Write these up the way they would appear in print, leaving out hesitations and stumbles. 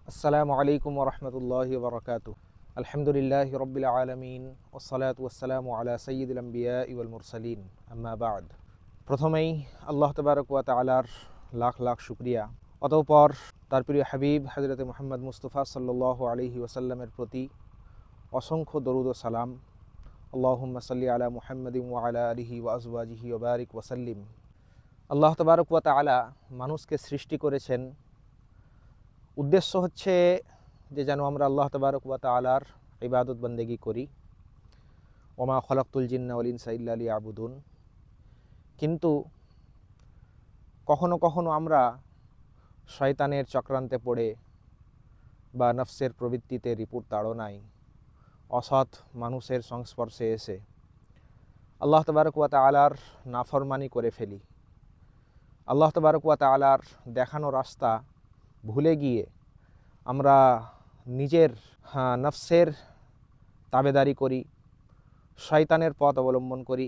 আসসালামু আলাইকুম ওরহমতুল্লাহি ওবরাকাতু। আলহামদুলিল্লাহি রব্বিল আলামিন ওয়াসসালাতু ওয়াসসালামু আলা সাইয়্যিদিল আমবিয়া ওয়াল মুরসালিন, আম্মা বা'দ। প্রথমেই আল্লাহ তাবারক ওয়া তাআলার লাখ লাখ শুকরিয়া, অতঃপর তার প্রিয় হাবিব হযরত মুহাম্মদ মুস্তাফা সাল্লাল্লাহু আলাইহি ওয়াসাল্লামের প্রতি অসংখ্য দরুদ ও সালাম। আল্লাহুম্মা সাল্লি আলা মুহাম্মাদিন ওয়া আলা আলিহি ওয়া আজওয়াজিহি ওয়া বারিক ওয়া সাল্লিম। আল্লাহ তাবারক ওয়া তাআলা মানুষকে সৃষ্টি করেছেন, উদ্দেশ্য হচ্ছে যে যেন আমরা আল্লাহ তাবারক ওয়া তাআলার ইবাদত বন্দেগী করি। ওমা খলাকতুল জিন্না ওয়াল ইনসা ইল্লা লিয়াবুদুন। কিন্তু কখনো কখনো আমরা শয়তানের চক্রান্তে পড়ে বা নফসের প্রবৃত্তিতে রিপুর তাড়নায় অসৎ মানুষের সংস্পর্শে এসে আল্লাহ তাবারক ওয়া তাআলার নাফরমানি করে ফেলি। আল্লাহ তাবারক ওয়া তাআলার দেখানো রাস্তা ভুলে গিয়ে আমরা নিজের নফসের তাবেদারি করি, শয়তানের পথ অবলম্বন করি,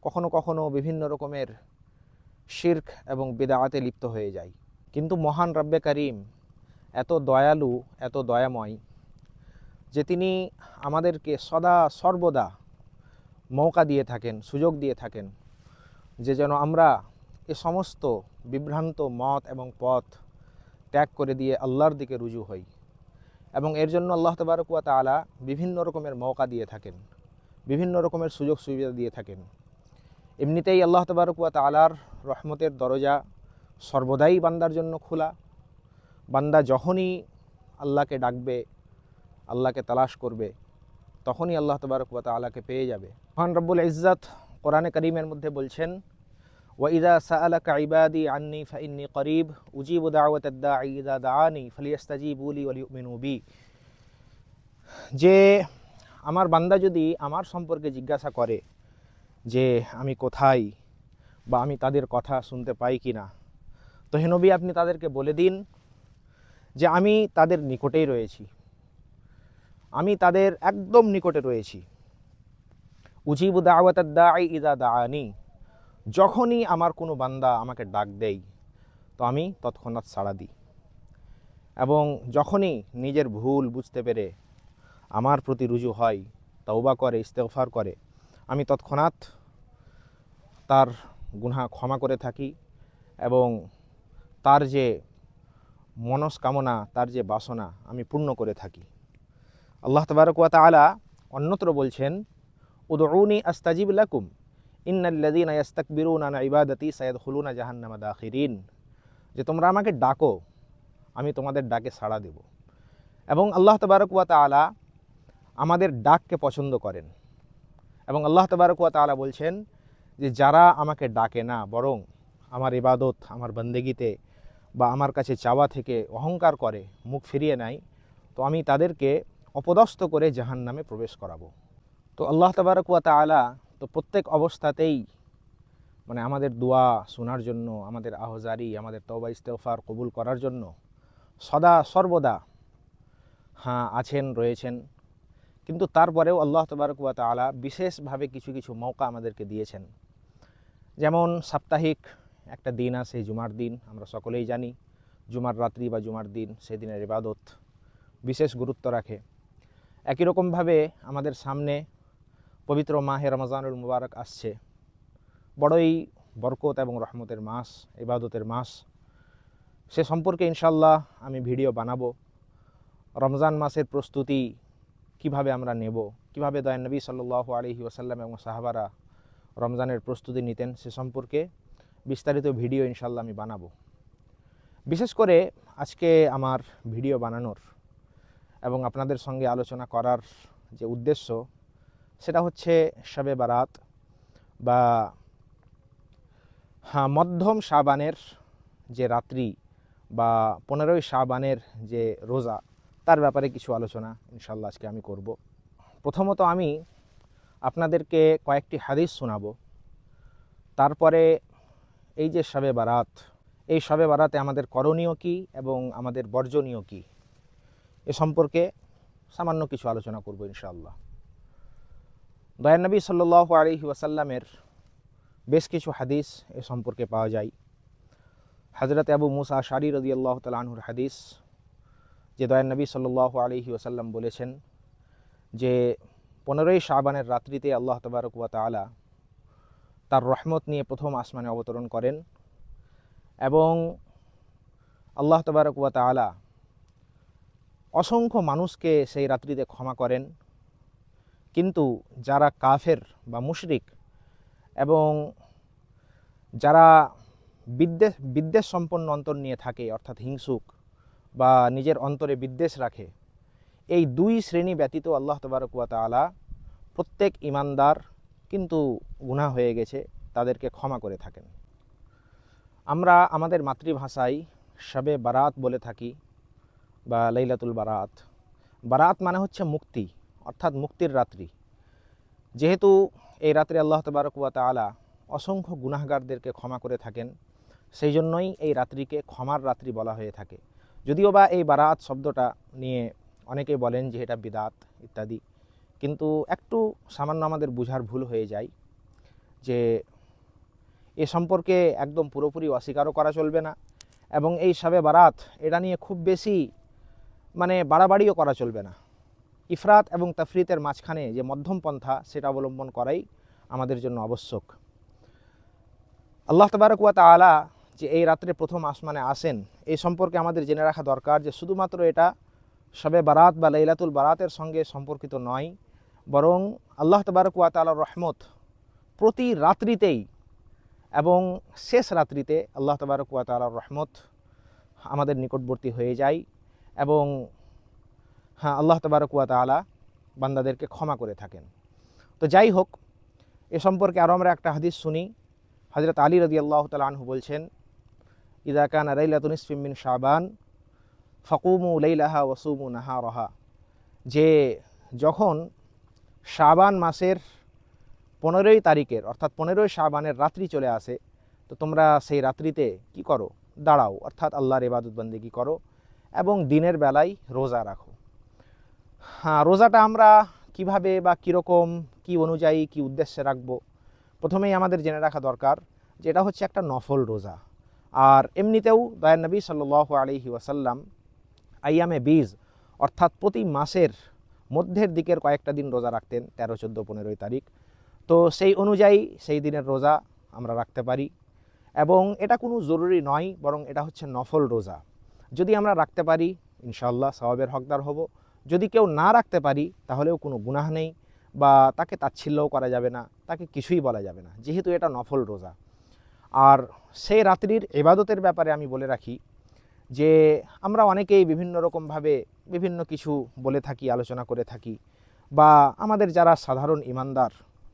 কখনো কখনো বিভিন্ন রকমের শিরক এবং বিদআতে লিপ্ত হয়ে যাই। কিন্তু মহান রব্বে করিম এত দয়ালু, এত দয়াময় যে তিনি আমাদেরকে সদা সর্বদা মৌকা দিয়ে থাকেন, সুযোগ দিয়ে থাকেন যে যেন আমরা এ সমস্ত বিভ্রান্ত মত এবং পথ ত্যাগ করে দিয়ে আল্লাহর দিকে রুজু হই। এবং এর জন্য আল্লাহ তাবারক ওয়া তাআলা বিভিন্ন রকমের মৌকা দিয়ে থাকেন, বিভিন্ন রকমের সুযোগ সুবিধা দিয়ে থাকেন। এমনিতেই আল্লাহ তাবারক ওয়া তাআলার রহমতের দরজা সর্বদাই বান্দার জন্য খোলা। বান্দা যখনই আল্লাহকে ডাকবে, আল্লাহকে তালাশ করবে, তখনই আল্লাহ তাবারক ওয়া তাআলাকে পেয়ে যাবে। মহান রব্বুল ইজ্জত কোরআনে কারীমের মধ্যে বলছেন, ওয়াইদা সাআলাকা ইবাদি আন্নি ফাইন্নী করিব উজিবু দাওয়াতাদ দাঈ ইযা দাআনি ফালিয়াস্তাজিবু লি ওয়া লিউমিনু বি। যে আমার বান্দা যদি আমার সম্পর্কে জিজ্ঞাসা করে যে আমি কোথায় বা আমি তাদের কথা শুনতে পাই কি না, তো হে নবী আপনি তাদেরকে বলে দিন যে আমি তাদের নিকটেই রয়েছি, আমি তাদের একদম নিকটে রয়েছি। উজিবু দাওয়াতাদ দাঈ ইযা দাআনি, যখনই আমার কোনো বান্দা আমাকে ডাক দেয় তো আমি তৎক্ষণাৎ সাড়া দিই। এবং যখনই নিজের ভুল বুঝতে পেরে আমার প্রতি রুজু হয়, তওবা করে, ইস্তেগফার করে, আমি তৎক্ষণাৎ তার গুনাহ ক্ষমা করে থাকি এবং তার যে মনস্কামনা, তার যে বাসনা আমি পূর্ণ করে থাকি। আল্লাহ তাবারক ওয়া তাআলা অন্যত্র বলছেন, উদউনি আস্তাজিব লাকুম ইন্নাল্লাযীনা ইস্তাকবিরুনা আন ইবাদাতি সায়াদখুলুনা জাহান্নামা দাখিরিন। যে তোমরা আমাকে ডাকো, আমি তোমাদের ডাকে সাড়া দেব। এবং আল্লাহ তাবারক ওয়া তাআলা আমাদের ডাককে পছন্দ করেন। এবং আল্লাহ তাবারক ওয়া তাআলা বলছেন যে যারা আমাকে ডাকে না, বরং আমার ইবাদত, আমার বন্দেগীতে বা আমার কাছে চাওয়া থেকে অহংকার করে মুখ ফিরিয়ে নেয়, তো আমি তাদেরকে অপদস্থ করে জাহান্নামে প্রবেশ করাবো। তো আল্লাহ তাবারক ওয়া তাআলা তো প্রত্যেক অবস্থাতেই আমাদের দোয়া শোনার জন্য, আমাদের আহজারি, আমাদের তওবা ইস্তেগফার কবুল করার জন্য সদা সর্বদা আছেন, রয়েছেন। কিন্তু তারপরেও আল্লাহ তাবারক ওয়া তাআলা বিশেষভাবে কিছু কিছু মৌকা আমাদেরকে দিয়েছেন। যেমন সাপ্তাহিক একটা দিন আছে, জুমার দিন। আমরা সকলেই জানি জুমার রাত্রি বা জুমার দিন, সেদিনের ইবাদত বিশেষ গুরুত্ব রাখে। একই রকমভাবে আমাদের সামনে পবিত্র মাহে রমজানুল মুবারক আসছে, বড়ই বরকত এবং রহমতের মাস, ইবাদতের মাস। সে সম্পর্কে ইনশাল্লাহ আমি ভিডিও বানাবো। রমজান মাসের প্রস্তুতি কিভাবে আমরা নেব, কিভাবে দয়ান নবী সাল্লাল্লাহু আলাইহি ওয়াসাল্লাম এবং সাহাবারা রমজানের প্রস্তুতি নিতেন, সে সম্পর্কে বিস্তারিত ভিডিও ইনশাল্লাহ আমি বানাবো। বিশেষ করে আজকে আমার ভিডিও বানানোর এবং আপনাদের সঙ্গে আলোচনা করার যে উদ্দেশ্য, সেটা হচ্ছে শবে বারাত বা মধ্যম শাবানের যে রাত্রি বা 15ই শাবানের যে রোজা, তার ব্যাপারে কিছু আলোচনা ইনশাল্লাহ আজকে আমি করব। প্রথমত আমি আপনাদেরকে কয়েকটি হাদিস শোনাবো। তারপরে এই যে শবে বারাত, এই শবে বারাতে আমাদের করণীয় কী এবং আমাদের বর্জনীয় কী, এ সম্পর্কে সামান্য কিছু আলোচনা করব ইনশাআল্লাহ। দয়ান নবী সাল্লাল্লাহু আলাইহি ওয়াসাল্লামের বেশ কিছু হাদিস এ সম্পর্কে পাওয়া যায়। হযরত আবু মুসা আশআরী রাদিয়াল্লাহু তাআলা আনহুর হাদিস, যে দয়ার নবী সাল্লাল্লাহু আলাইহি ওয়াসাল্লাম বলেছেন যে 15ই শাবানের রাত্রিতে আল্লাহ তাবারক ওয়া তাআলা তার রহমত নিয়ে প্রথম আসমানে অবতরণ করেন এবং আল্লাহ তাবারক ওয়া তাআলা অসংখ্য মানুষকে সেই রাত্রিতে ক্ষমা করেন, কিন্তু যারা কাফের বা মুশরিক এবং যারা বিদ্বেষ সম্পন্ন অন্তর নিয়ে থাকে, অর্থাৎ হিংসুক বা নিজের অন্তরে বিদ্বেষ রাখে, এই দুই শ্রেণী ব্যতীত আল্লাহ তাবারক ওয়া তাআলা প্রত্যেক ঈমানদার কিন্তু গুনাহ হয়ে গেছে তাদেরকে ক্ষমা করে থাকেন। আমরা আমাদের মাতৃভাষায় শবে বারাত বলে থাকি বা লাইলাতুল বারাত। বারাত মানে হচ্ছে মুক্তি, অর্থাৎ মুক্তির রাত্রি। যেহেতু এই রাত্রে আল্লাহ তাবারক ওয়া তাআলা অসংখ্য গুনাহগারদেরকে ক্ষমা করে থাকেন, সেই জন্যই এই রাত্রিকে ক্ষমার রাত্রি বলা হয়ে থাকে। যদিও বা এই বারাত শব্দটা নিয়ে অনেকে বলেন যে এটা বিদাত ইত্যাদি, কিন্তু একটু সামান্য আমাদের বুঝার ভুল হয়ে যায় যে এ সম্পর্কে একদম পুরোপুরি অস্বীকারও করা চলবে না, এবং এই শবে বারাত এটা নিয়ে খুব বেশি বাড়াবাড়িও করা চলবে না। ইফরাত এবং তাফরিতের মাঝখানে যে মধ্যম পন্থা সেটা অবলম্বন করাই আমাদের জন্য আবশ্যক। আল্লাহ তাবারক ওয়া তাআলা যে এই রাত্রে প্রথম আসমানে আসেন, এই সম্পর্কে আমাদের জেনে রাখা দরকার যে শুধুমাত্র এটা শবে বারাত বা লাইলাতুল বারাতের সঙ্গে সম্পর্কিত নয়, বরং আল্লাহ তাবারক ওয়া তাআলার রহমত প্রতি রাত্রিতেই এবং শেষ রাত্রিতে আল্লাহ তাবারক ওয়া তাআলার রহমত আমাদের নিকটবর্তী হয়ে যায় এবং আল্লাহ তাবারক ওয়া তাআলা বান্দাদেরকে ক্ষমা করে থাকেন। তো যাই হোক, এ সম্পর্কে আরও আমরা একটা হাদিস শুনি। হযরত আলী রাদিয়াল্লাহু তাআলা আনহু বলছেন, ইযা কানা লাইলাতুন নিসফিন মিন শাবান ফাকুমু লাইলাহা ওয়াসুমু নাহারাহা, যে যখন শাবান মাসের 15ই তারিখের অর্থাৎ 15ই শাবানের রাত্রি চলে আসে, তো তোমরা সেই রাত্রিতে কি করো? দাঁড়াও, অর্থাৎ আল্লাহর ইবাদত বন্দেগী করো এবং দিনের বেলায় রোজা রাখো। রোজাটা আমরা কিভাবে বা কীরকম, কি অনুযায়ী, কি উদ্দেশ্যে রাখবো? প্রথমেই আমাদের জেনে রাখা দরকার যে এটা হচ্ছে একটা নফল রোজা। আর এমনিতেও দয়ার নবী সাল্লাল্লাহু আলাইহি ওয়াসাল্লাম আইয়ামে বীজ অর্থাৎ প্রতি মাসের মধ্যের দিকের কয়েকটা দিন রোজা রাখতেন, 13, 14, 15 তারিখ। তো সেই অনুযায়ী সেই দিনের রোজা আমরা রাখতে পারি এবং এটা কোনো জরুরি নয়, বরং এটা হচ্ছে নফল রোজা। যদি আমরা রাখতে পারি ইনশাআল্লাহ সওয়াবের হকদার হব, যদি কেউ না রাখতে পারি তাহলেও কোনো গুনাহ নেই বা তাকে তাচ্ছিল্যও করা যাবে না, তাকে কিছুই বলা যাবে না, যেহেতু এটা নফল রোজা। আর সেই রাত্রির ইবাদতের ব্যাপারে আমি বলে রাখি যে আমরা অনেকেই বিভিন্ন রকমভাবে বিভিন্ন কিছু বলে থাকি, আলোচনা করে থাকি, বা আমাদের যারা সাধারণ ঈমানদার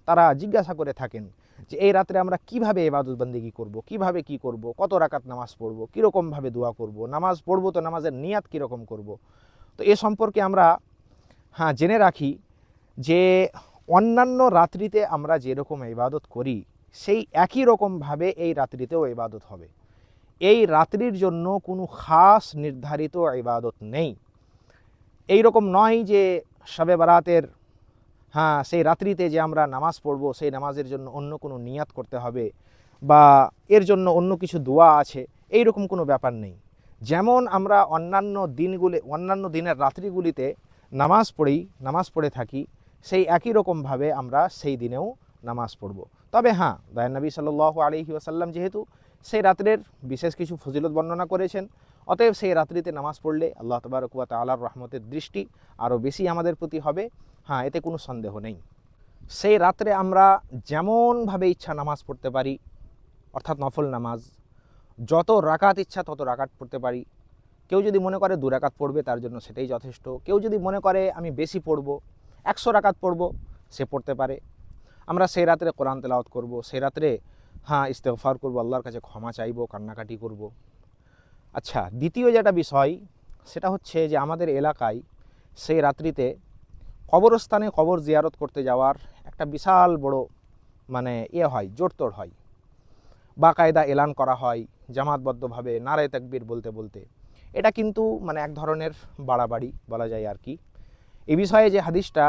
তারা জিজ্ঞাসা করে থাকেন যে এই রাত্রে আমরা কিভাবে ইবাদত বন্দেগী করব, কিভাবে কি করব, কত রাকাত নামাজ পড়ব, কীরকমভাবে দোয়া করব, নামাজ পড়ব তো নামাজের নিয়াত কীরকম করব। তো এ সম্পর্কে আমরা জেনে রাখি যে অন্যান্য রাত্রিতে আমরা যেরকম ইবাদত করি সেই একই রকমভাবে এই রাত্রিতেও ইবাদত হবে। এই রাত্রির জন্য কোনো খাস নির্ধারিত ইবাদত নেই। এই রকম নয় যে শবে বারাতের সেই রাত্রিতে যে আমরা নামাজ পড়ব সেই নামাজের জন্য অন্য কোনো নিয়াত করতে হবে বা এর জন্য অন্য কিছু দোয়া আছে, এই রকম কোনো ব্যাপার নেই। যেমন আমরা অন্যান্য দিনের রাত্রিগুলিতে নামাজ পড়ে থাকি, সেই একই রকমভাবে আমরা সেই দিনেও নামাজ পড়ব। তবে দয়ার নবী সাল্লাল্লাহু আলাইহি ওয়াসাল্লাম যেহেতু সেই রাত্রের বিশেষ কিছু ফজিলত বর্ণনা করেছেন, অতএব সেই রাত্রিতে নামাজ পড়লে আল্লাহ তাবারক ওয়া তাআলার রহমতের দৃষ্টি আরও বেশি আমাদের প্রতি হবে, এতে কোনো সন্দেহ নেই। সেই রাত্রে আমরা যেমনভাবে ইচ্ছা নামাজ পড়তে পারি, অর্থাৎ নফল নামাজ, যত রাকাত ইচ্ছা তত রাকাত পড়তে পারি। কেউ যদি মনে করে 2 রাকাত পড়বে তার জন্য সেটাই যথেষ্ট। কেউ যদি মনে করে আমি বেশি পড়ব, 100 রাকাত পড়ব, সে পড়তে পারে। আমরা সেই রাত্রে কোরআন তেলাওয়াত করব, সেই রাত্রে ইস্তেগফার করব, আল্লাহর কাছে ক্ষমা চাইব, কান্নাকাটি করব। আচ্ছা, দ্বিতীয় যেটা বিষয় সেটা হচ্ছে যে আমাদের এলাকায় সেই রাত্রিতে কবরস্থানে কবর জিয়ারত করতে যাওয়ার একটা বিশাল বড় হয়, জোরতোড় হয়, বাকায়দা এলান করা হয় জামাতবদ্ধভাবে নারায়ে তাকবীর বলতে বলতে। এটা কিন্তু এক ধরনের বাড়াবাড়ি বলা যায় আর কি। এই বিষয়ে যে হাদিসটা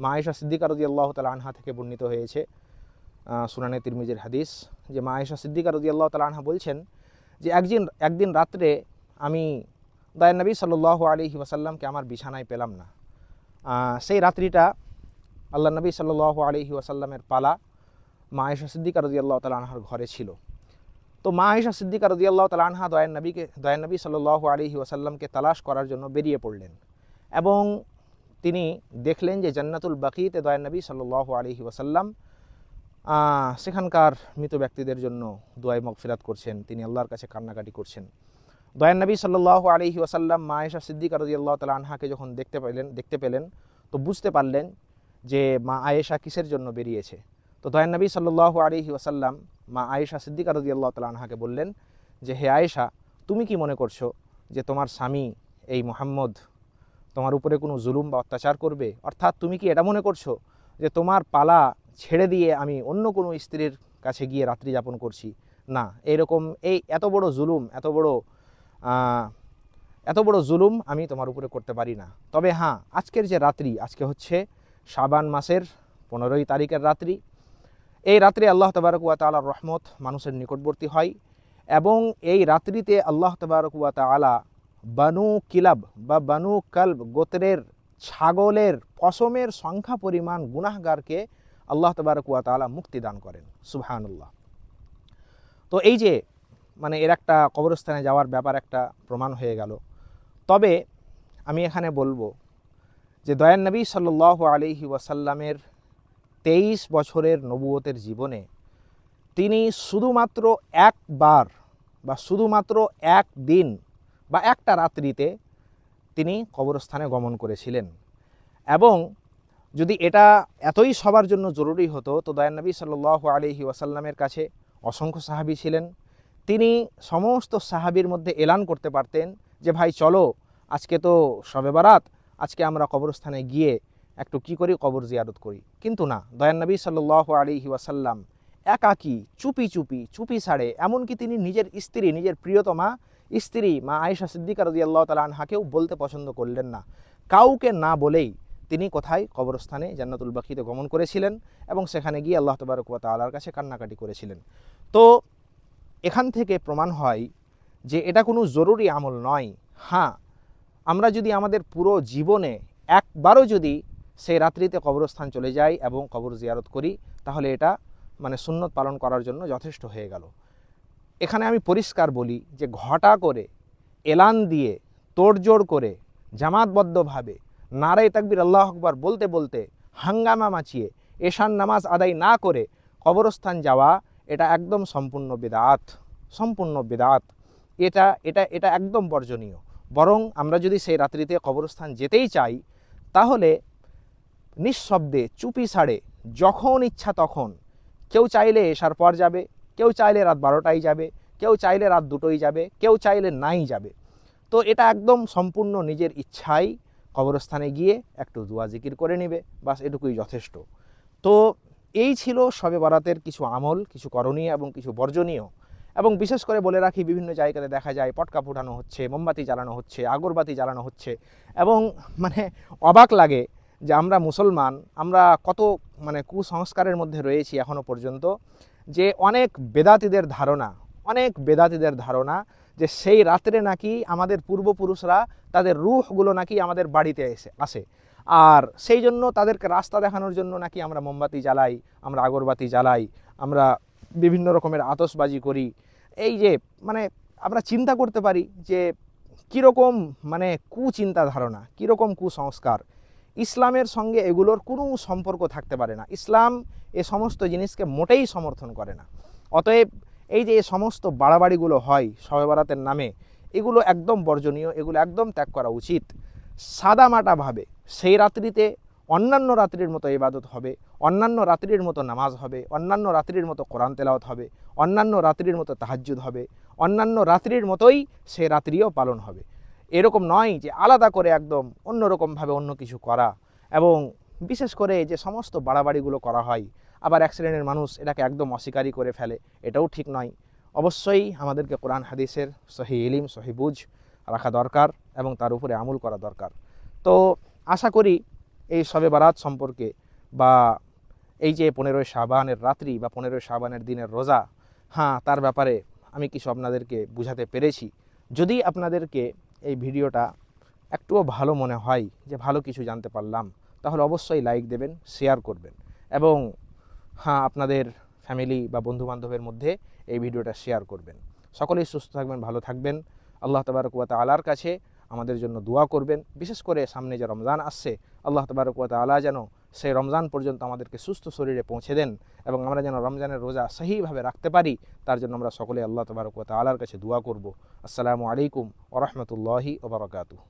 মা আয়েশা সিদ্দিকা রাদিয়াল্লাহু তাআলা আনহা থেকে বর্ণিত হয়েছে, সুনানে তিরমিজির হাদিস, যে মা আয়েশা সিদ্দিকা রাদিয়াল্লাহু তাআলা আনহা বলছেন যে একদিন রাত্রে আমি দয়ার নবী সাল্লাল্লাহু আলাইহি ওয়াসাল্লামকে আমার বিছানায় পেলাম না। সেই রাত্রিটা আল্লাহ নবী সাল্লাল্লাহু আলাইহি ওয়াসাল্লামের পালা মা আয়েশা সিদ্দিকা রাদিয়াল্লাহু তাআলা আনহার ঘরে ছিল। তো মা আয়েশা সিদ্দিকা রাদিয়াল্লাহু তাআলা আনহা দয়ার নবী সাল্লাল্লাহু আলাইহি ওয়াসাল্লামকে তালাশ করার জন্য বেরিয়ে পড়লেন এবং তিনি দেখলেন যে জান্নাতুল বাকিতে দয়ার নবী সাল্লাল্লাহু আলাইহি ওয়াসাল্লাম সেখানকার মৃত ব্যক্তিদের জন্য দোয়ায়ে মাগফিরাত করছেন, তিনি আল্লাহর কাছে কান্নাকাটি করছেন। দয়ার নবী সাল্লাল্লাহু আলাইহি ওয়াসাল্লাম মা আয়েশা সিদ্দিকা রাদিয়াল্লাহু তাআলা আনহাকে যখন দেখতে পেলেন তো বুঝতে পারলেন যে মা আয়েশা কিসের জন্য বেরিয়েছে। তো দয়ার নবী সাল্লাল্লাহু আলাইহি ওয়াসাল্লাম মা আয়েশা সিদ্দিকা রাদিয়াল্লাহু তাআলা আনহাকে বললেন যে হে আয়েশা, তুমি কি মনে করছো যে তোমার স্বামী এই মুহাম্মদ তোমার উপরে কোনো জুলুম বা অত্যাচার করবে? অর্থাৎ তুমি কি এটা মনে করছো যে তোমার পালা ছেড়ে দিয়ে আমি অন্য কোনো স্ত্রীর কাছে গিয়ে রাত্রি যাপন করছি? না, এরকম এত বড় জুলুম আমি তোমার উপরে করতে পারি না। তবে হ্যাঁ, আজকের যে রাত্রি, আজকে হচ্ছে শাবান মাসের 15 তারিখের রাত্রি। এই রাত্রে আল্লাহ তাবারক ওয়া তাআলার রহমত মানুষের নিকটবর্তী হয় এবং এই রাত্রিতে আল্লাহ তাবারক ওয়া তাআলা বানু কিলাব বা বানু কালব গোত্রের ছাগলের পশমের সংখ্যা পরিমাণ গুনাহগারকে আল্লাহ তাবারক ওয়া তাআলা মুক্তি দান করেন। সুবহানাল্লাহ। তো এই যে এর একটা কবরস্থানে যাওয়ার ব্যাপার একটা প্রমাণ হয়ে গেল। তবে আমি এখানে বলবো যে দয়ার নবী সাল্লাল্লাহু আলাইহি ওয়াসাল্লামের 23 বছরের নবুয়তের জীবনে তিনি শুধুমাত্র একবার বা শুধুমাত্র একদিন বা একটা রাত্রিতে তিনি কবরস্থানে গমন করেছিলেন। এবং যদি এটা এতই সবার জন্য জরুরি হতো তো দয়ার নবী সাল্লাল্লাহু আলাইহি ওয়াসাল্লামের কাছে অসংখ্য সাহাবী ছিলেন। তিনি সমস্ত সাহাবীর মধ্যে এলান করতে পারতেন যে ভাই চলো, আজকে তো শবে বারাত, আজকে আমরা কবরস্থানে গিয়ে একটু কি করি, কবর জিয়ারত করি। কিন্তু না, দয়ার নবী সাল্লাল্লাহু আলাইহি ওয়াসাল্লাম একাকী চুপি সাড়ে, এমনকি তিনি নিজের স্ত্রী, নিজের প্রিয়তমা স্ত্রী মা আয়েশা সিদ্দিকা রাদিয়াল্লাহু তাআলা আনহাকেও বলতে পছন্দ করলেন না। কাউকে না বলেই তিনি কোথায়? কবরস্থানে জান্নাতুল বাকিতে গমন করেছিলেন এবং সেখানে গিয়ে আল্লাহ তাবারক ওয়া তাআলার কাছে কান্নাকাটি করেছিলেন। তো এখান থেকে প্রমাণ হয় যে এটা কোনো জরুরি আমল নয়। হ্যাঁ, আমরা যদি আমাদের পুরো জীবনে একবারও যদি সেই রাত্রিতে কবরস্থান চলে যাই এবং কবর জিয়ারত করি, তাহলে এটা সুন্নত পালন করার জন্য যথেষ্ট হয়ে গেল। এখানে আমি পরিষ্কার বলি যে ঘটা করে, এলান দিয়ে, তোড়জোড় করে, জামাতবদ্ধভাবে নারায়ে তাকবীর আল্লাহু আকবার বলতে বলতে হাঙ্গামা মাচিয়ে এশার নামাজ আদায় না করে কবরস্থান যাওয়া, এটা একদম সম্পূর্ণ বিদআত। এটা একদম বর্জনীয়। বরং আমরা যদি সেই রাত্রিতে কবরস্থান যেতেই চাই, তাহলে নিঃশব্দে চুপি সাড়ে যখন ইচ্ছা তখন, কেউ চাইলে এশার পর যাবে, কেউ চাইলে রাত 12টায় যাবে, কেউ চাইলে রাত 2টোয় যাবে, কেউ চাইলে নাই যাবে। তো এটা একদম সম্পূর্ণ নিজের ইচ্ছাই কবরস্থানে গিয়ে একটু দুয়া জিকির করে নেবে, বাস এটুকুই যথেষ্ট। তো এই ছিল শবে বরাতের কিছু আমল, কিছু করণীয় এবং কিছু বর্জনীয়। এবং বিশেষ করে বলে রাখি, বিভিন্ন জায়গাতে দেখা যায় পটকা ফুটানো হচ্ছে, মোমবাতি জ্বালানো হচ্ছে, আগরবাতি জ্বালানো হচ্ছে এবং অবাক লাগে যে আমরা মুসলমান, আমরা কত কুসংস্কারের মধ্যে রয়েছি এখনও পর্যন্ত, যে অনেক বেদাতীদের ধারণা যে সেই রাত্রে নাকি আমাদের পূর্বপুরুষরা তাদের রূহগুলো নাকি আমাদের বাড়িতে আসে, আর সেই জন্য তাদেরকে রাস্তা দেখানোর জন্য নাকি আমরা মোমবাতি জ্বালাই, আমরা আগরবাতি জ্বালাই, আমরা বিভিন্ন রকমের আতশবাজি করি। এই যে আমরা চিন্তা করতে পারি যে কীরকম কুচিন্তা ধারণা, কীরকম কুসংস্কার। ইসলামের সঙ্গে এগুলোর কোনো সম্পর্ক থাকতে পারে না। ইসলাম এ সমস্ত জিনিসকে মোটেই সমর্থন করে না। অতএব এই যে সমস্ত বাড়াবাড়িগুলো হয় শবে বরাতের নামে, এগুলো একদম বর্জনীয়, এগুলো একদম ত্যাগ করা উচিত। সাদামাটাভাবে সেই রাত্রিতে অন্যান্য রাত্রির মতো ইবাদত হবে, অন্যান্য রাত্রির মতো নামাজ হবে, অন্যান্য রাত্রির মতো কোরআন তেলাওয়াত হবে, অন্যান্য রাত্রির মতো তাহাজ্জুদ হবে, অন্যান্য রাত্রির মতোই সে রাত্রিও পালন হবে। এরকম নয় যে আলাদা করে একদম অন্যরকমভাবে অন্য কিছু করা। এবং বিশেষ করে যে সমস্ত বাড়াবাড়িগুলো করা হয়, আবার এক শ্রেণীর মানুষ এটাকে একদম অস্বীকারই করে ফেলে, এটাও ঠিক নয়। অবশ্যই আমাদেরকে কোরআন হাদিসের সহি ইলম, সহি বুঝ রাখা দরকার এবং তার উপরে আমল করা দরকার। তো আশা করি এই শবে বারাত সম্পর্কে বা এই যে 15 শাবানের রাত্রি বা 15 শাবানের দিনের রোজা, তার ব্যাপারে আমি কিছু আপনাদেরকে বুঝাতে পেরেছি। যদি আপনাদেরকে এই ভিডিওটা একটুও ভালো মনে হয়, যে ভালো কিছু জানতে পারলাম, তাহলে অবশ্যই লাইক দেবেন, শেয়ার করবেন এবং হ্যাঁ, আপনাদের ফ্যামিলি বা বন্ধুবান্ধবের মধ্যে এই ভিডিওটা শেয়ার করবেন। সকলেই সুস্থ থাকবেন, ভালো থাকবেন। আল্লাহ তাবারক ওয়া তাআলার কাছে আমাদের জন্য দোয়া করবেন। বিশেষ করে সামনে যে রমজান আসছে, আল্লাহ তাবারক ওয়া তাআলা যেন সেই রমজান পর্যন্ত আমাদেরকে সুস্থ শরীরে পৌঁছে দেন এবং আমরা যেন রমজানের রোজা সহিভাবে রাখতে পারি, তার জন্য আমরা সকলে আল্লাহ তাবারক ওয়া তাআলার কাছে দোয়া করব। আসসালামু আলাইকুম ওয়া রাহমাতুল্লাহি ওয়া বারাকাতুহু।